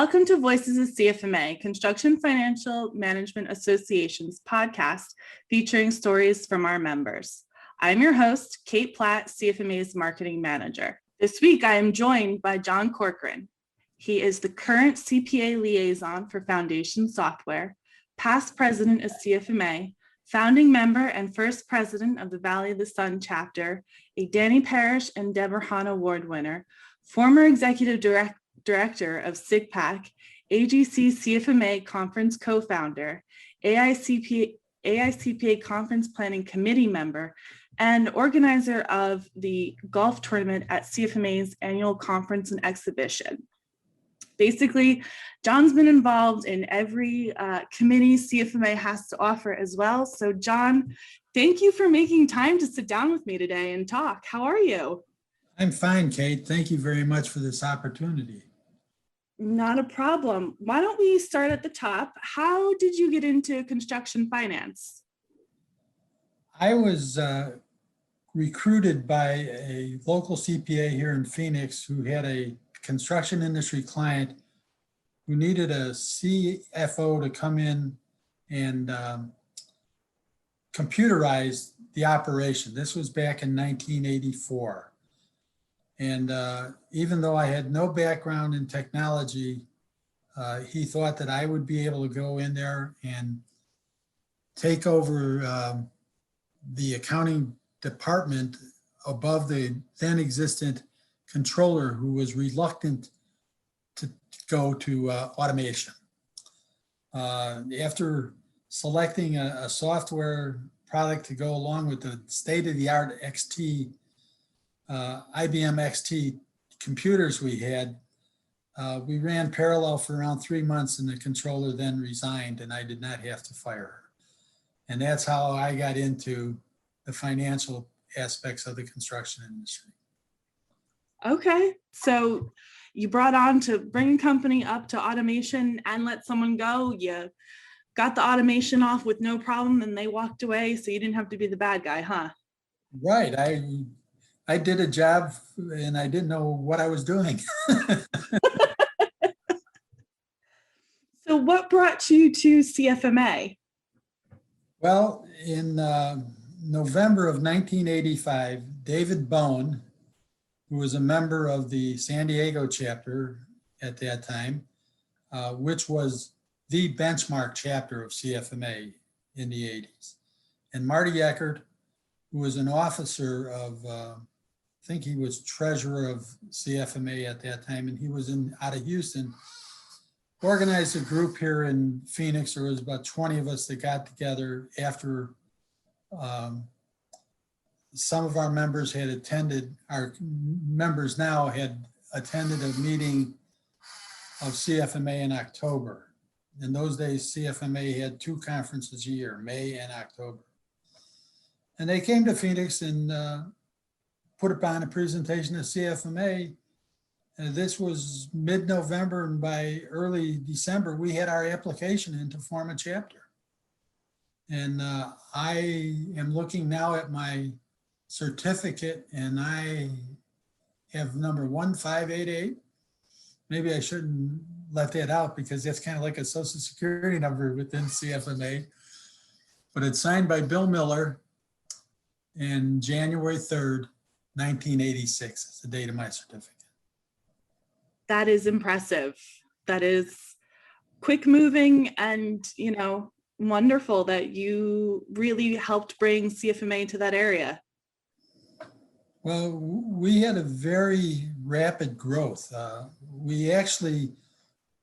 Welcome to Voices of CFMA, Construction Financial Management Association's podcast featuring stories from our members. I'm your host, Kate Platt, CFMA's marketing manager. This week, I am joined by John Corcoran. He is the current CPA liaison for Foundation Software, past president of CFMA, founding member and first president of the Valley of the Sun chapter, a Danny Parrish and Deborah Hahn Award winner, former executive director of SIGPAC, AGC CFMA conference co-founder, AICPA conference planning committee member, and organizer of the golf tournament at CFMA's annual conference and exhibition. Basically, John's been involved in every committee CFMA has to offer as well. So John, thank you for making time to sit down with me today and talk. How are you? I'm fine, Kate. Thank you very much for this opportunity. Not a problem. Why don't we start at the top? How did you get into construction finance? I was recruited by a local CPA here in Phoenix who had a construction industry client who needed a CFO to come in and computerize the operation. This was back in 1984. And even though I had no background in technology, he thought that I would be able to go in there and take over the accounting department above the then existent controller who was reluctant to go to automation. After selecting a software product to go along with the state-of-the-art IBM XT computers we had, we ran parallel for around 3 months, and the controller then resigned and I did not have to fire her. And that's how I got into the financial aspects of the construction industry. Okay, so you brought on to bring a company up to automation and let someone go. You got the automation off with no problem and they walked away, so you didn't have to be the bad guy, huh? Right. I did a job and I didn't know what I was doing. So what brought you to CFMA? Well, in November of 1985, David Bone, who was a member of the San Diego chapter at that time, which was the benchmark chapter of CFMA in the 80s, and Marty Eckert, who was an officer of I think he was treasurer of CFMA at that time, and he was out of Houston, organized a group here in Phoenix. There was about 20 of us that got together after some of our members had attended, our members now had attended a meeting of CFMA in October. In those days, CFMA had 2 conferences a year, May and October. And they came to Phoenix and put upon a presentation at CFMA. This was mid-November, and by early December, we had our application in to form a chapter. And I am looking now at my certificate, and I have number 1588. Maybe I shouldn't let that out because that's kind of like a social security number within CFMA. But it's signed by Bill Miller, and January 3rd, 1986 is the date of my certificate. That is impressive. That is quick moving and, wonderful that you really helped bring CFMA to that area. Well, we had a very rapid growth. We actually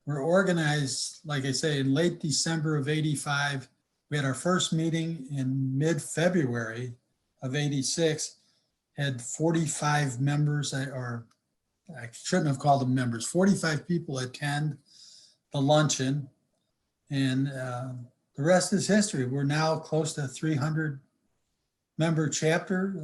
were organized, like I say, in late December of 85. We had our first meeting in mid-February of 86. Had 45 members, or I shouldn't have called them members, 45 people attend the luncheon, and the rest is history. We're now close to 300 member chapter,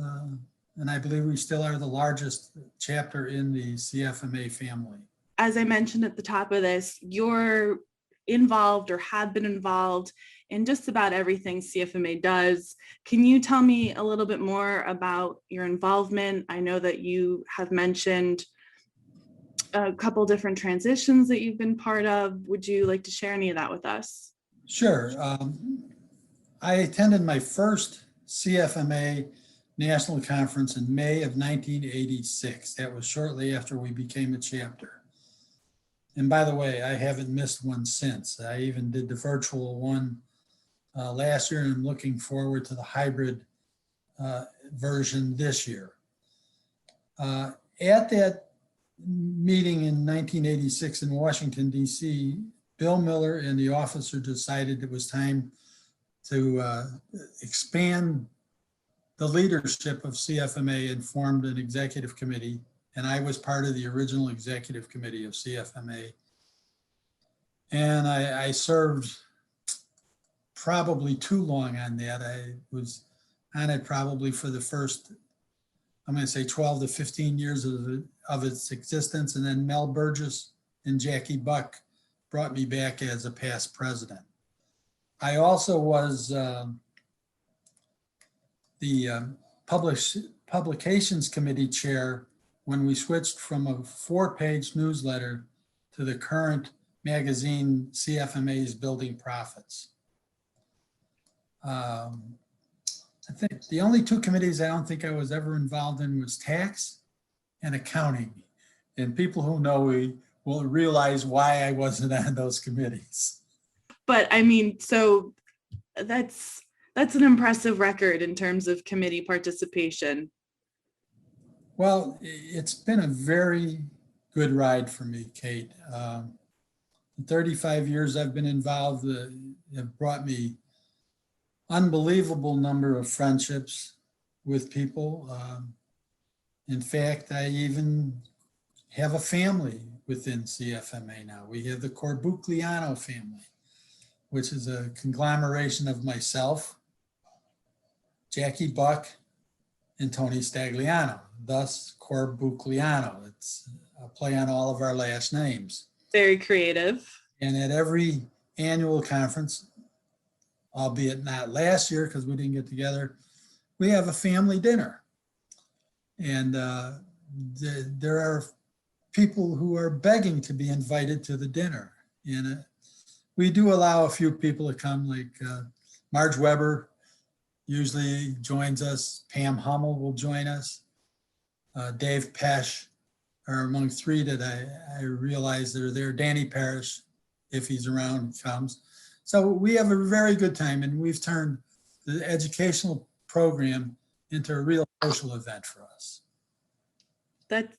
and I believe we still are the largest chapter in the CFMA family. As I mentioned at the top of this, you're involved or have been involved in just about everything CFMA does. Can you tell me a little bit more about your involvement? I know that you have mentioned a couple different transitions that you've been part of. Would you like to share any of that with us? Sure. I attended my first CFMA National Conference in May of 1986. That was shortly after we became a chapter. And by the way, I haven't missed one since. I even did the virtual one last year, and I'm looking forward to the hybrid version this year. At that meeting in 1986 in Washington, D.C., Bill Miller and the officer decided it was time to expand the leadership of CFMA and formed an executive committee. And I was part of the original executive committee of CFMA. And I served probably too long on that. I was on it probably for the first, I'm going to say 12 to 15 years of its existence. And then Mel Burgess and Jackie Buck brought me back as a past president. I also was the publications committee chair when we switched from a 4-page newsletter to the current magazine, CFMA's Building Profits. I think the only two committees I don't think I was ever involved in was tax and accounting. And people who know me will realize why I wasn't on those committees. But I mean, so that's an impressive record in terms of committee participation. Well, it's been a very good ride for me, Kate. The 35 years I've been involved have brought me unbelievable number of friendships with people. In fact, I even have a family within CFMA now. We have the Corbucliano family, which is a conglomeration of myself, Jackie Buck, and Tony Stagliano, thus Corbucliano. It's a play on all of our last names. Very creative. And at every annual conference, albeit not last year because we didn't get together, we have a family dinner. And there are people who are begging to be invited to the dinner. And we do allow a few people to come, like Marge Weber usually joins us. Pam Hummel will join us. Dave Pesch are among three that I realize that are there. Danny Parrish, if he's around, comes. So we have a very good time, and we've turned the educational program into a real social event for us. That's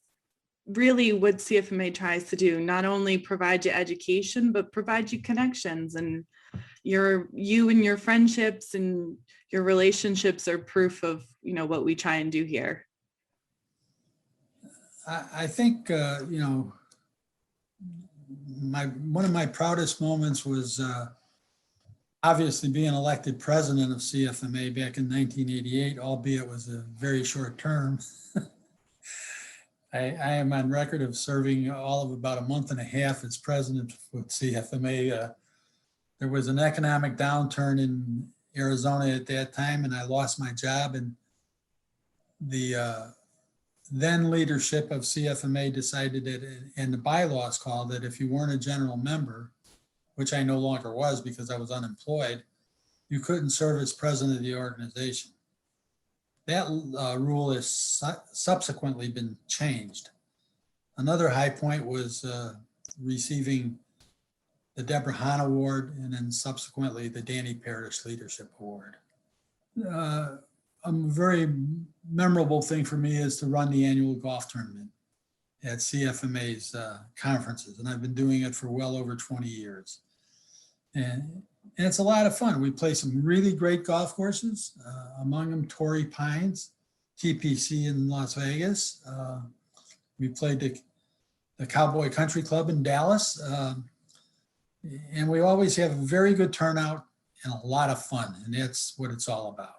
really what CFMA tries to do, not only provide you education, but provide you connections, and you and your friendships and your relationships are proof of, what we try and do here. I think, one of my proudest moments was obviously being elected president of CFMA back in 1988, albeit it was a very short term. I am on record of serving all of about a month and a half as president with CFMA. There was an economic downturn in Arizona at that time, and I lost my job. And the then leadership of CFMA decided that, and the bylaws called that if you weren't a general member, which I no longer was because I was unemployed, you couldn't serve as president of the organization. That rule has subsequently been changed. Another high point was receiving the Deborah Hahn Award and then subsequently the Danny Parrish Leadership Award. A very memorable thing for me is to run the annual golf tournament at CFMA's conferences, and I've been doing it for well over 20 years. And it's a lot of fun. We play some really great golf courses, among them Torrey Pines, TPC in Las Vegas. We played the Cowboy Country Club in Dallas. And we always have a very good turnout and a lot of fun, and that's what it's all about.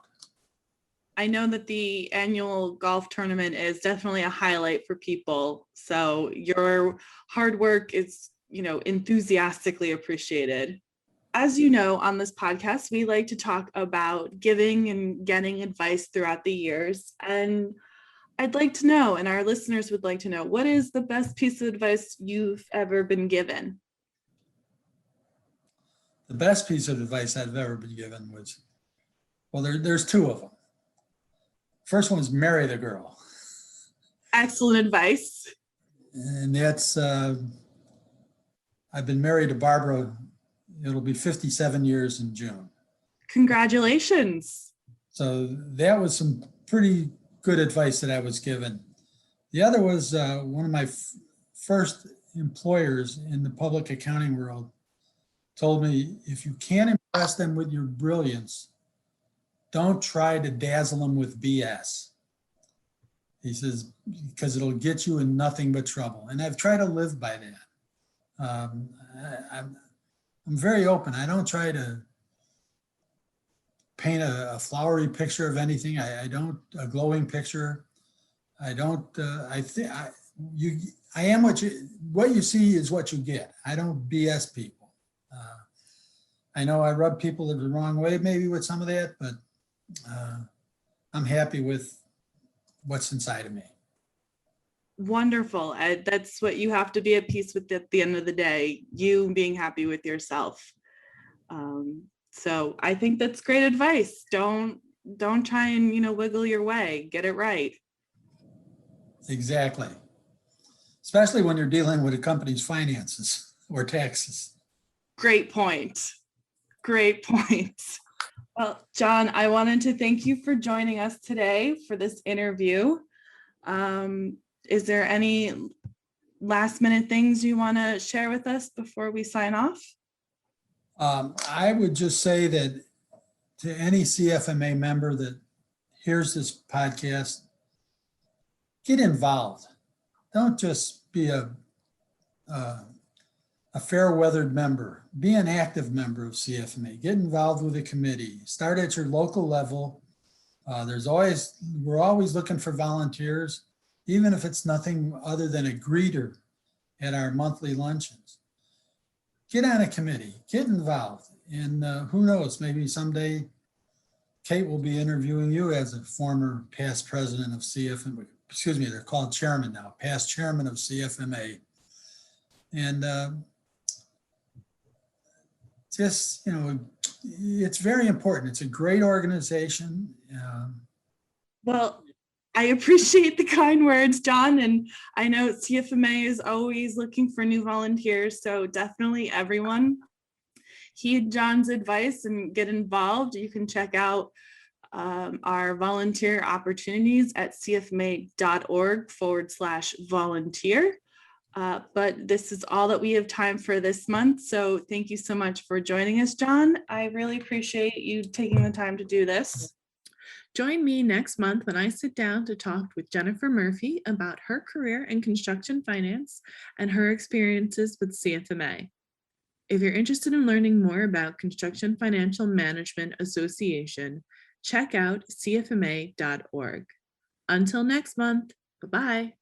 I know that the annual golf tournament is definitely a highlight for people. So your hard work is, enthusiastically appreciated. As you know, on this podcast, we like to talk about giving and getting advice throughout the years. And I'd like to know, and our listeners would like to know, what is the best piece of advice you've ever been given? The best piece of advice I've ever been given was, well, there's two of them. First one was marry the girl. Excellent advice. And that's, I've been married to Barbara. It'll be 57 years in June. Congratulations. So that was some pretty good advice that I was given. The other was one of my first employers in the public accounting world told me, if you can't impress them with your brilliance, don't try to dazzle them with BS. He says, because it'll get you in nothing but trouble. And I've tried to live by that. I'm very open. I don't try to paint a flowery picture of anything. I don't, a glowing picture. I don't, I am what you see is what you get. I don't BS people. I know I rub people the wrong way maybe with some of that, but I'm happy with what's inside of me. Wonderful. That's what you have to be at peace with at the end of the day, you being happy with yourself. So I think that's great advice. Don't try and, wiggle your way, get it right. Exactly. Especially when you're dealing with a company's finances or taxes. Great point. Great point. Well, John, I wanted to thank you for joining us today for this interview. Is there any last minute things you want to share with us before we sign off? I would just say that to any CFMA member that hears this podcast, get involved. Don't just be a fair-weathered member. Be an active member of CFMA. Get involved with a committee. Start at your local level. We're always looking for volunteers, even if it's nothing other than a greeter at our monthly luncheons. Get on a committee, get involved, and who knows, maybe someday Kate will be interviewing you as a former past president of CFMA. Excuse me, they're called chairman now, past chairman of CFMA. And just, it's very important. It's a great organization. Well, I appreciate the kind words, John, and I know CFMA is always looking for new volunteers, so definitely everyone heed John's advice and get involved. You can check out our volunteer opportunities at cfma.org/volunteer. But this is all that we have time for this month. So thank you so much for joining us, John. I really appreciate you taking the time to do this. Join me next month when I sit down to talk with Jennifer Murphy about her career in construction finance and her experiences with CFMA. If you're interested in learning more about Construction Financial Management Association, check out cfma.org. Until next month, bye-bye.